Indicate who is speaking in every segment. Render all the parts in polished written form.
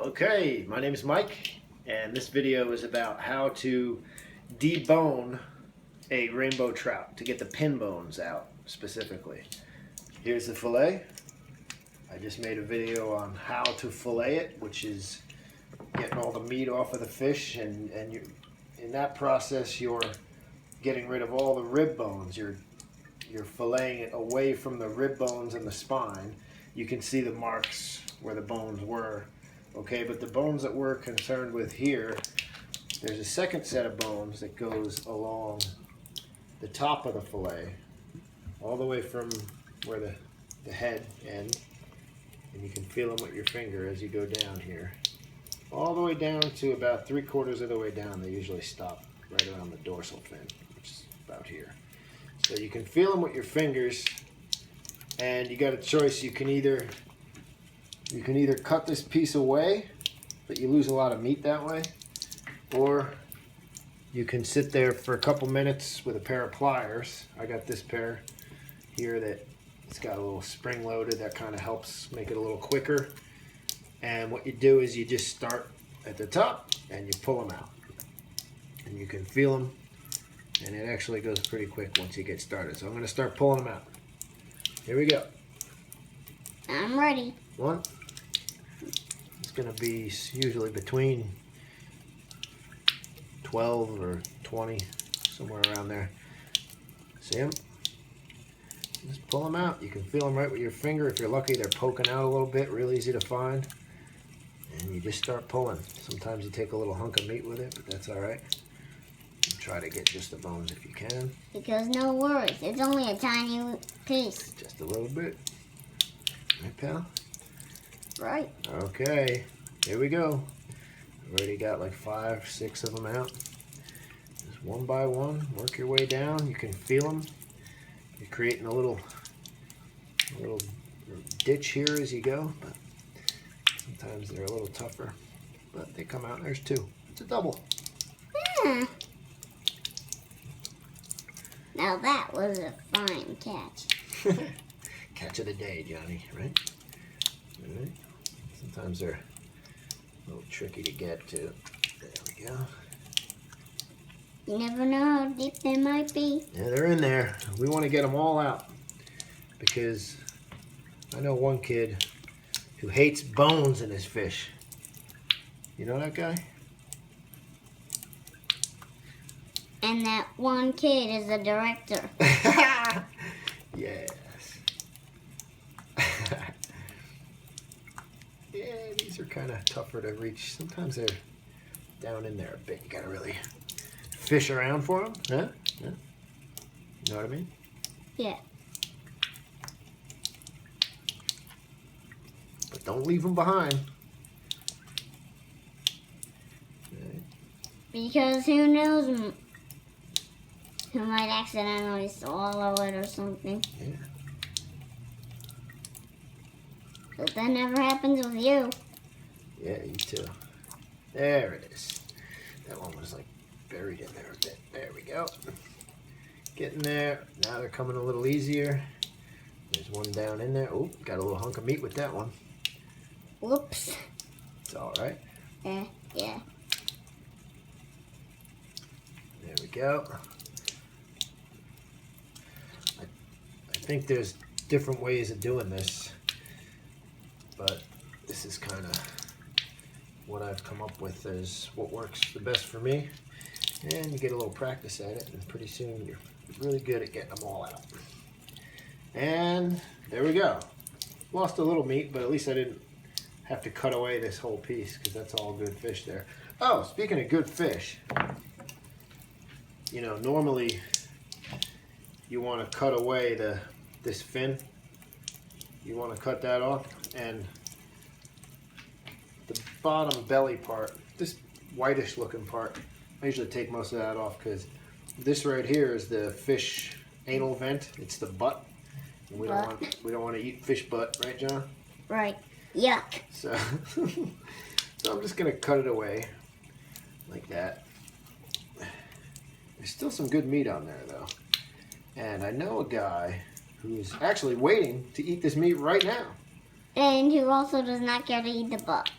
Speaker 1: Okay, my name is Mike, and this video is about how to debone a rainbow trout, to get the pin bones out specifically. Here's the fillet. I just made a video on how to fillet it, which is getting all the meat off of the fish, and in that process you're getting rid of all the rib bones. You're filleting it away from the rib bones and the spine. You can see the marks where the bones were. Okay, but the bones that we're concerned with here, there's a second set of bones that goes along the top of the fillet, all the way from where the head end, and you can feel them with your finger as you go down here, all the way down to about 3/4 of the way down. They usually stop right around the dorsal fin, which is about here. So you can feel them with your fingers, and you got a choice. You can either cut this piece away, but you lose a lot of meat that way, or you can sit there for a couple minutes with a pair of pliers. I got this pair here that it's got a little spring loaded that kind of helps make it a little quicker. And what you do is you just start at the top and you pull them out, and you can feel them, and it actually goes pretty quick once you get started. So I'm going to start pulling them out. Here we go.
Speaker 2: I'm ready.
Speaker 1: One. It's going to be usually between 12 or 20, somewhere around there. See them? Just pull them out. You can feel them right with your finger. If you're lucky, they're poking out a little bit, real easy to find. And you just start pulling. Sometimes you take a little hunk of meat with it, but that's all right. Try to get just the bones if you can.
Speaker 2: Because no worries, it's only a tiny piece.
Speaker 1: Just a little bit. Right, pal?
Speaker 2: Right.
Speaker 1: Okay, here we go. I've already got like 5, 6 of them out. Just one by one, work your way down. You can feel them. You're creating a little ditch here as you go, but sometimes they're a little tougher. But they come out. There's 2. It's a double.
Speaker 2: Hmm. Now that was a fine catch.
Speaker 1: Catch of the day, Johnny, right? All right. Sometimes they're a little tricky to get to. There we go.
Speaker 2: You never know how deep they might be.
Speaker 1: Yeah, they're in there. We want to get them all out, because I know one kid who hates bones in his fish. You know that guy?
Speaker 2: And that one kid is the director.
Speaker 1: Yes. Yeah, these are kind of tougher to reach. Sometimes they're down in there a bit. You gotta really fish around for them. Huh? Yeah. You know what I mean?
Speaker 2: Yeah.
Speaker 1: But don't leave them behind. Okay.
Speaker 2: Because who knows? Who might accidentally swallow it or something.
Speaker 1: Yeah.
Speaker 2: But that never happens with you.
Speaker 1: Yeah, you too. There it is. That one was like buried in there a bit. There we go. Getting there. Now they're coming a little easier. There's one down in there. Oh, got a little hunk of meat with that one.
Speaker 2: Whoops.
Speaker 1: It's all right.
Speaker 2: Yeah.
Speaker 1: There we go. I think there's different ways of doing this, but this is kind of what I've come up with as what works the best for me. And you get a little practice at it, and pretty soon you're really good at getting them all out. And there we go. Lost a little meat, but at least I didn't have to cut away this whole piece, because that's all good fish there. Oh, speaking of good fish, you know, normally you want to cut away this fin. You want to cut that off, and the bottom belly part, this whitish looking part, I usually take most of that off, because this right here is the fish anal vent. It's the butt. And we don't want to eat fish butt, right, John?
Speaker 2: Right. Yuck.
Speaker 1: So, so I'm just gonna cut it away like that. There's still some good meat on there though, and I know a guy who's actually waiting to eat this meat right now.
Speaker 2: And who also does not care to eat the butt.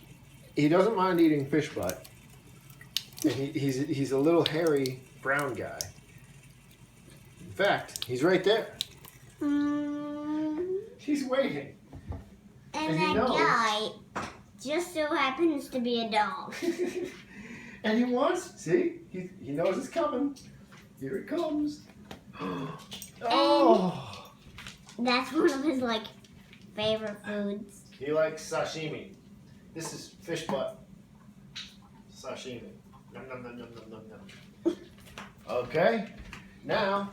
Speaker 1: he doesn't mind eating fish butt. And he's a little hairy brown guy. In fact, he's right there. He's waiting.
Speaker 2: And
Speaker 1: he
Speaker 2: that
Speaker 1: knows.
Speaker 2: guy just so happens to be a dog.
Speaker 1: And he wants, see? He knows it's coming. Here it comes. Oh!
Speaker 2: That's one of his, like, favorite foods.
Speaker 1: He likes sashimi. This is fish butt. Sashimi. Nom, nom, nom, nom, nom, nom, nom. Okay. Now,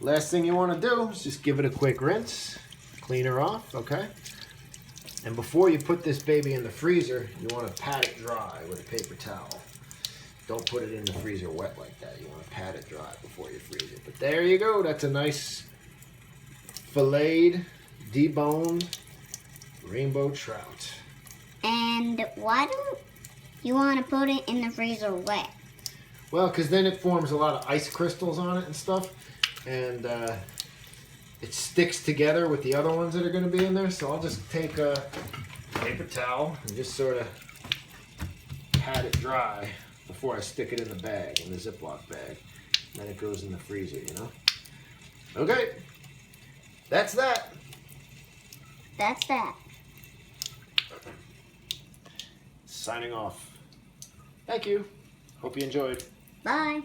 Speaker 1: last thing you want to do is just give it a quick rinse. Clean her off, okay? And before you put this baby in the freezer, you want to pat it dry with a paper towel. Don't put it in the freezer wet like that. You want to pat it dry before you freeze it. But there you go. That's a nice filleted, deboned rainbow trout.
Speaker 2: And why do you want to put it in the freezer wet?
Speaker 1: Well, because then it forms a lot of ice crystals on it and stuff. And it sticks together with the other ones that are going to be in there. So I'll just take a paper towel and just sort of pat it dry before I stick it in the bag, in the Ziploc bag. And then it goes in the freezer, you know? Okay. That's that.
Speaker 2: That's that.
Speaker 1: Signing off. Thank you. Hope you enjoyed.
Speaker 2: Bye.